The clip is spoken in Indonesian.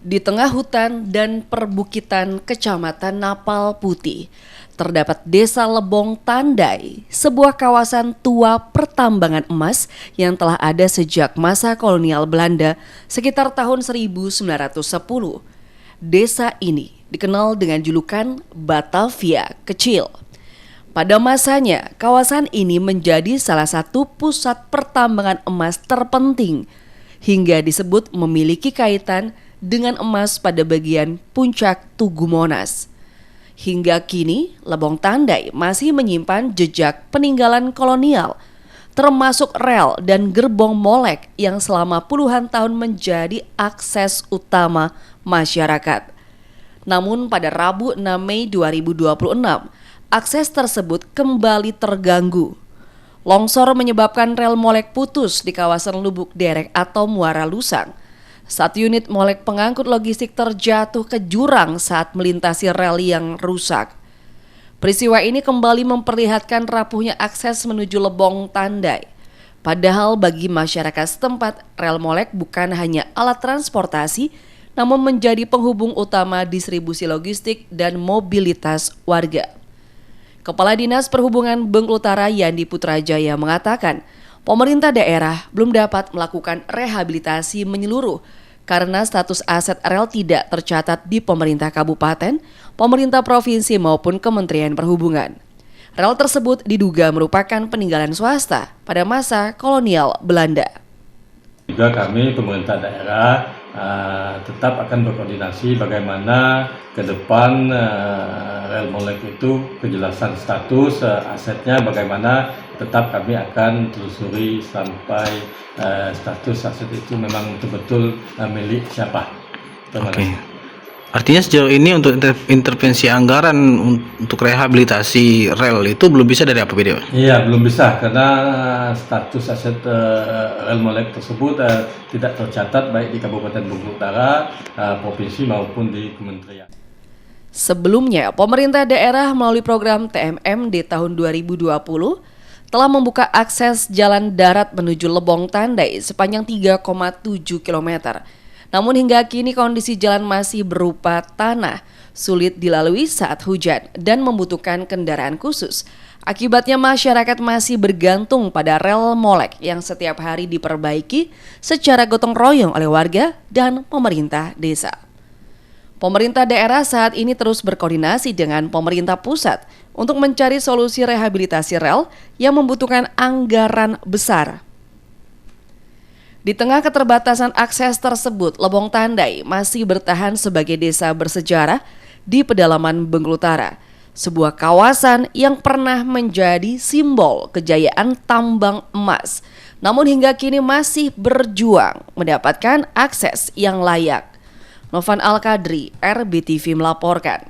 Di tengah hutan dan perbukitan Kecamatan Napal Putih, terdapat Desa Lebong Tandai, sebuah kawasan tua pertambangan emas yang telah ada sejak masa kolonial Belanda sekitar tahun 1910. Desa ini dikenal dengan julukan Batavia Kecil. Pada masanya, kawasan ini menjadi salah satu pusat pertambangan emas terpenting hingga disebut memiliki kaitan dengan emas pada bagian puncak Tugu Monas. Hingga kini, Lebong Tandai masih menyimpan jejak peninggalan kolonial, termasuk rel dan gerbong molek yang selama puluhan tahun menjadi akses utama masyarakat. Namun pada Rabu 6 Mei 2026, akses tersebut kembali terganggu. Longsor menyebabkan rel molek putus di kawasan Lubuk Derek atau Muara Lusang. 1 unit molek pengangkut logistik terjatuh ke jurang saat melintasi rel yang rusak. Peristiwa ini kembali memperlihatkan rapuhnya akses menuju Lebong Tandai. Padahal bagi masyarakat setempat, rel molek bukan hanya alat transportasi, namun menjadi penghubung utama distribusi logistik dan mobilitas warga. Kepala Dinas Perhubungan Bengkulu Utara Yandi Putrajaya mengatakan, pemerintah daerah belum dapat melakukan rehabilitasi menyeluruh karena status aset rel tidak tercatat di pemerintah kabupaten, pemerintah provinsi maupun Kementerian Perhubungan. Rel tersebut diduga merupakan peninggalan swasta pada masa kolonial Belanda. Juga kami pemerintah daerah tetap akan berkoordinasi bagaimana ke depan rel molek itu kejelasan status asetnya, bagaimana tetap kami akan telusuri sampai status aset itu memang betul-betul milik siapa. Oke. Artinya sejauh ini untuk intervensi anggaran untuk rehabilitasi rel itu belum bisa dari APBD, Pak? Iya, belum bisa karena status aset rel molek tersebut tidak tercatat baik di Kabupaten Bengkulu Utara, provinsi maupun di kementerian. Sebelumnya, pemerintah daerah melalui program TMM di tahun 2020 telah membuka akses jalan darat menuju Lebong Tandai sepanjang 3,7 km. Namun hingga kini kondisi jalan masih berupa tanah, sulit dilalui saat hujan dan membutuhkan kendaraan khusus. Akibatnya masyarakat masih bergantung pada rel molek yang setiap hari diperbaiki secara gotong royong oleh warga dan pemerintah desa. Pemerintah daerah saat ini terus berkoordinasi dengan pemerintah pusat untuk mencari solusi rehabilitasi rel yang membutuhkan anggaran besar. Di tengah keterbatasan akses tersebut, Lebong Tandai masih bertahan sebagai desa bersejarah di pedalaman Bengkulu Utara, sebuah kawasan yang pernah menjadi simbol kejayaan tambang emas, namun hingga kini masih berjuang mendapatkan akses yang layak. Novan Al-Kadri, RBTV melaporkan.